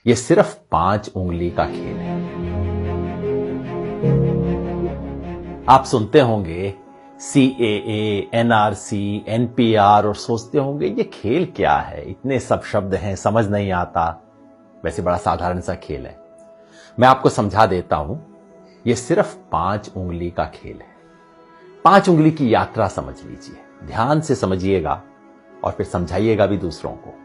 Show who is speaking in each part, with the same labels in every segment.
Speaker 1: ये सिर्फ 5 उंगली का खेल है। आप सुनते होंगे CAA, NRC, NPR और सोचते होंगे ये खेल क्या है, इतने सब शब्द हैं, समझ नहीं आता। वैसे बड़ा साधारण सा खेल है। मैं आपको समझा देता हूं। ये सिर्फ 5 उंगली का खेल है। 5 उंगली की यात्रा समझ लीजिए, ध्यान से समझिएगा और फिर समझाइएगा भी दूसरों को।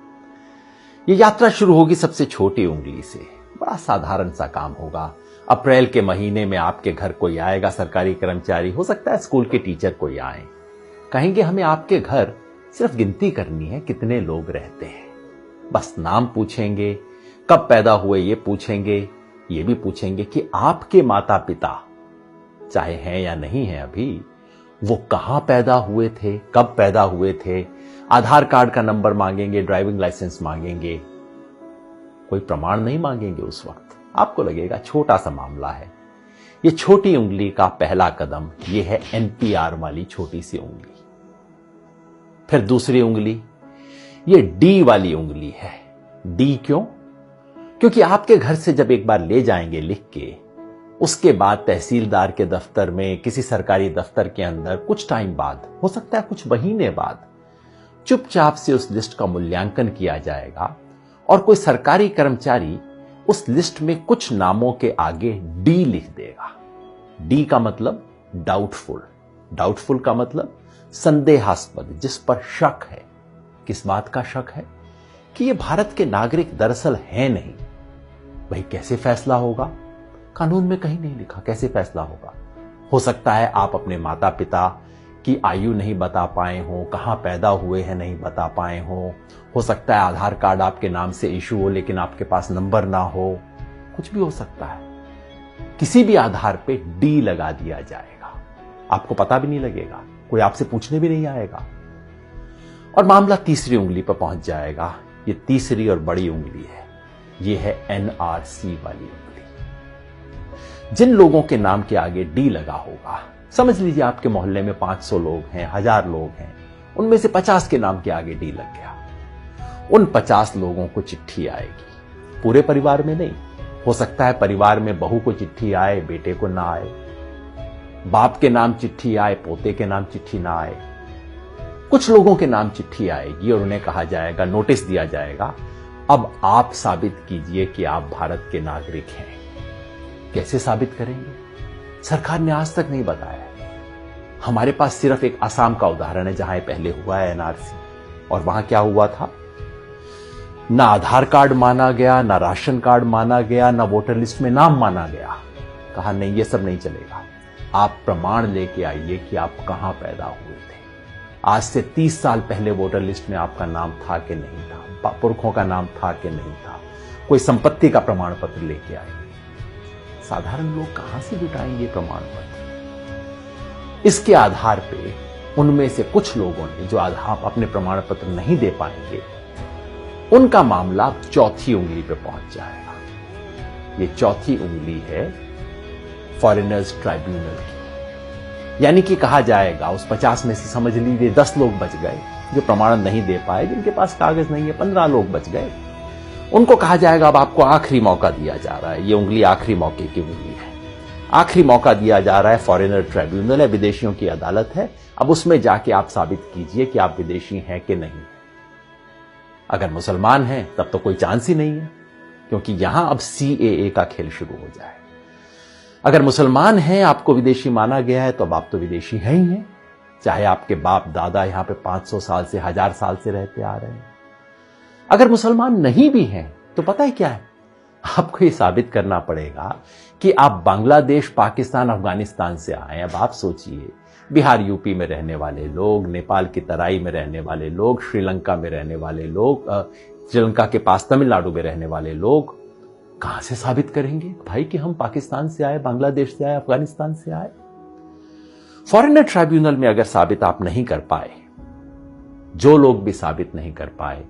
Speaker 1: ये यात्रा शुरू होगी सबसे छोटी उंगली से। बड़ा साधारण सा काम होगा। अप्रैल के महीने में आपके घर कोई आएगा, सरकारी कर्मचारी, हो सकता है स्कूल के टीचर कोई आए, कहेंगे हमें आपके घर सिर्फ गिनती करनी है कितने लोग रहते हैं। बस नाम पूछेंगे, कब पैदा हुए ये पूछेंगे, ये भी पूछेंगे कि आपके माता पिता चाहे हैं या नहीं है अभी, वो कहां पैदा हुए थे, कब पैदा हुए थे। आधार कार्ड का नंबर मांगेंगे, ड्राइविंग लाइसेंस मांगेंगे, कोई प्रमाण नहीं मांगेंगे। उस वक्त आपको लगेगा छोटा सा मामला है। ये छोटी उंगली का पहला कदम ये है NPR वाली छोटी सी उंगली। फिर दूसरी उंगली ये D वाली उंगली है। D क्यों? क्योंकि आपके घर से जब एक बार ले जाएंगे लिख के, उसके बाद तहसीलदार के दफ्तर में, किसी सरकारी दफ्तर के अंदर कुछ टाइम बाद, हो सकता है कुछ महीने बाद, चुपचाप से उस लिस्ट का मूल्यांकन किया जाएगा और कोई सरकारी कर्मचारी उस लिस्ट में कुछ नामों के आगे D लिख देगा। D का मतलब डाउटफुल। डाउटफुल का मतलब संदेहास्पद, जिस पर शक है। किस बात का शक है? कि ये भारत के नागरिक दरअसल हैं नहीं। भाई कैसे फैसला होगा? कानून में कहीं नहीं लिखा कैसे फैसला होगा। हो सकता है आप अपने माता पिता की आयु नहीं बता पाए हो, कहां पैदा हुए हैं नहीं बता पाए हो सकता है आधार कार्ड आपके नाम से इशू हो लेकिन आपके पास नंबर ना हो, कुछ भी हो सकता है। किसी भी आधार पे D लगा दिया जाएगा, आपको पता भी नहीं लगेगा, कोई आपसे पूछने भी नहीं आएगा और मामला तीसरी उंगली पर पहुंच जाएगा। ये तीसरी और बड़ी उंगली है, ये है NRC वाली उंगली। जिन लोगों के नाम के आगे D लगा होगा, समझ लीजिए आपके मोहल्ले में 500 लोग हैं, 1000 लोग हैं, उनमें से 50 के नाम के आगे D लग गया। उन 50 लोगों को चिट्ठी आएगी, पूरे परिवार में नहीं। हो सकता है परिवार में बहू को चिट्ठी आए, बेटे को ना आए, बाप के नाम चिट्ठी आए, पोते के नाम चिट्ठी ना आए। कुछ लोगों के नाम चिट्ठी आएगी और उन्हें कहा जाएगा, नोटिस दिया जाएगा, अब आप साबित कीजिए कि आप भारत के नागरिक हैं। कैसे साबित करेंगे? सरकार ने आज तक नहीं बताया। हमारे पास सिर्फ एक असम का उदाहरण है जहां पहले हुआ है NRC, और वहां क्या हुआ था? ना आधार कार्ड माना गया, ना राशन कार्ड माना गया, ना वोटर लिस्ट में नाम माना गया। कहा नहीं, ये सब नहीं चलेगा, आप प्रमाण लेके आइए कि आप कहां पैदा हुए थे। आज से 30 साल पहले वोटर लिस्ट में आपका नाम था कि नहीं था, पुरखों का नाम था कि नहीं था, कोई संपत्ति का प्रमाण पत्र लेके आए। साधारण लोग कहां से जुटाएंगे प्रमाण पत्र? इसके आधार पे उनमें से कुछ लोगों ने जो आधार अपने प्रमाण पत्र नहीं दे पाएंगे, उनका मामला चौथी उंगली पे पहुंच जाएगा। ये चौथी उंगली है फॉरेनर्स ट्राइब्यूनल की। यानी कि कहा जाएगा उस 50 में से समझ लीजिए 10 लोग बच गए जो प्रमाण नहीं दे पाए, जिनके पास कागज नहीं है, 15 लोग बच गए। उनको कहा जाएगा अब आपको आखिरी मौका दिया जा रहा है। ये उंगली आखिरी मौके की उंगली है। आखिरी मौका दिया जा रहा है, फॉरेनर ट्राइब्यूनल है, विदेशियों की अदालत है। अब उसमें जाके आप साबित कीजिए कि आप विदेशी हैं कि नहीं। अगर मुसलमान हैं तब तो कोई चांस ही नहीं है, क्योंकि यहां अब CAA का खेल शुरू हो जाए। अगर मुसलमान हैं, आपको विदेशी माना गया है, तो अब आप तो विदेशी हैं ही हैं, चाहे आपके बाप दादा यहां पे 500 साल से, 1000 साल से रहते आ रहे हैं। अगर मुसलमान नहीं भी हैं तो पता है क्या है, आपको ये साबित करना पड़ेगा कि आप बांग्लादेश, पाकिस्तान, अफगानिस्तान से आए। अब आप सोचिए, बिहार यूपी में रहने वाले लोग, नेपाल की तराई में रहने वाले लोग, श्रीलंका में रहने वाले लोग, श्रीलंका के पास तमिलनाडु में रहने वाले लोग कहां से साबित करेंगे भाई कि हम पाकिस्तान से आए, बांग्लादेश से आए, अफगानिस्तान से आए? फॉरेनर ट्राइब्यूनल में अगर साबित आप नहीं कर पाए, जो लोग भी साबित नहीं कर पाए,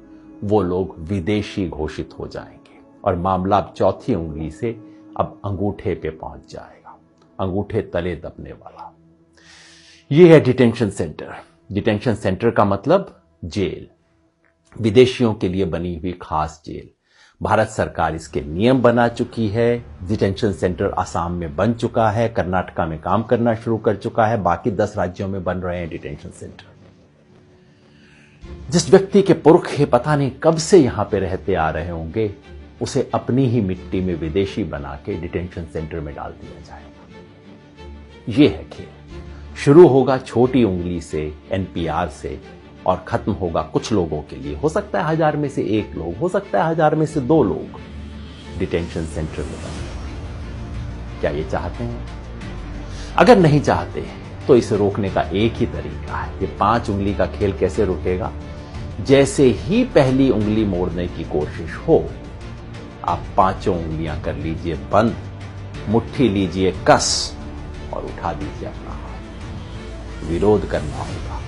Speaker 1: वो लोग विदेशी घोषित हो जाएंगे और मामला अब चौथी उंगली से अब अंगूठे पे पहुंच जाएगा, अंगूठे तले दबने वाला। ये है डिटेंशन सेंटर। डिटेंशन सेंटर का मतलब जेल, विदेशियों के लिए बनी हुई खास जेल। भारत सरकार इसके नियम बना चुकी है। डिटेंशन सेंटर आसाम में बन चुका है, कर्नाटका में काम करना शुरू कर चुका है, बाकी 10 राज्यों में बन रहे हैं डिटेंशन सेंटर। जिस व्यक्ति के पुरखे पता नहीं कब से यहां पे रहते आ रहे होंगे, उसे अपनी ही मिट्टी में विदेशी बना के डिटेंशन सेंटर में डाल दिया जाएगा। यह है खेल। शुरू होगा छोटी उंगली से, एनपीआर से, और खत्म होगा कुछ लोगों के लिए। हो सकता है 1000 में से 1 लोग, हो सकता है 1000 में से 2 लोग डिटेंशन सेंटर में बने। क्या ये चाहते हैं? अगर नहीं चाहते तो इसे रोकने का एक ही तरीका है। ये 5 उंगली का खेल कैसे रुकेगा? जैसे ही पहली उंगली मोड़ने की कोशिश हो, आप 5 उंगलियां कर लीजिए बंद, मुट्ठी लीजिए कस और उठा दीजिए अपना हाथ। विरोध करना होगा,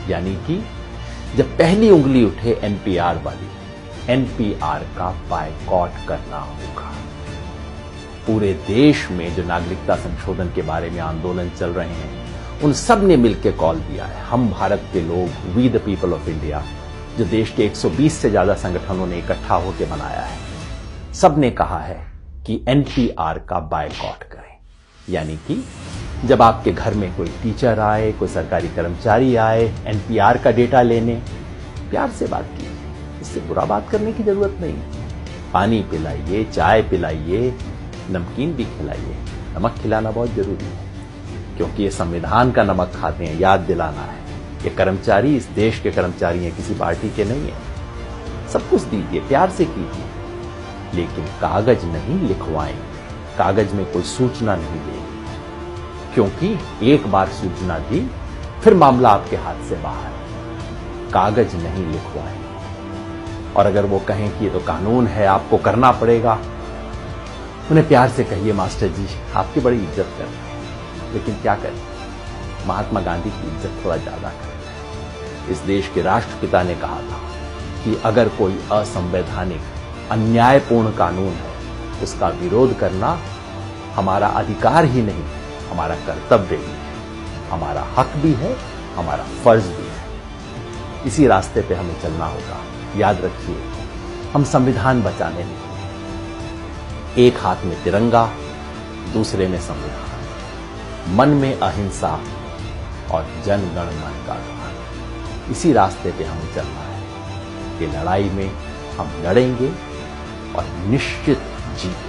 Speaker 1: यानी कि जब पहली उंगली उठे एनपीआर वाली, एनपीआर का बायकॉट करना होगा। पूरे देश में जो नागरिकता संशोधन के बारे में आंदोलन चल रहे हैं, उन सब ने मिलकर कॉल दिया है। हम भारत के लोग, we the people of India, जो देश के 120 से ज्यादा संगठनों ने इकट्ठा होकर बनाया है, सब ने कहा है कि एनपीआर का बायकॉट करें। यानी कि जब आपके घर में कोई टीचर आए, कोई सरकारी कर्मचारी आए एनपीआर का डेटा लेने, प्यार से बात कीजिए, इससे बुरा बात करने की जरूरत नहीं। पानी पिलाइए, चाय पिलाइए, नमकीन भी खिलाइए। नमक खिलाना बहुत जरूरी है, क्योंकि ये संविधान का नमक खाते हैं, याद दिलाना है। ये कर्मचारी इस देश के कर्मचारी हैं, किसी पार्टी के नहीं है। सब कुछ दीजिए, प्यार से कीजिए, लेकिन कागज नहीं लिखवाएं। कागज में कोई सूचना नहीं देगी, क्योंकि एक बार सूचना दी फिर मामला आपके हाथ से बाहर। कागज नहीं लिखवाएं। और अगर वो कहें कि ये तो कानून है, आपको करना पड़ेगा, उन्हें प्यार से कहिए, मास्टर जी आपकी बड़ी इज्जत कर रहे हैं, लेकिन क्या करें, महात्मा गांधी की इज्जत थोड़ा ज्यादा करें। इस देश के राष्ट्रपिता ने कहा था कि अगर कोई असंवैधानिक, अन्यायपूर्ण कानून है, उसका विरोध करना हमारा अधिकार ही नहीं, हमारा कर्तव्य भी है, हमारा हक भी है, हमारा फर्ज भी है। इसी रास्ते पे हमें चलना होगा। याद रखिए, हम संविधान बचाने निकले। एक हाथ में तिरंगा, दूसरे में संविधान, मन में अहिंसा और जन गण मन का गान। इसी रास्ते पे हमें चलना है। ये लड़ाई में हम लड़ेंगे और निश्चित जीतेंगे।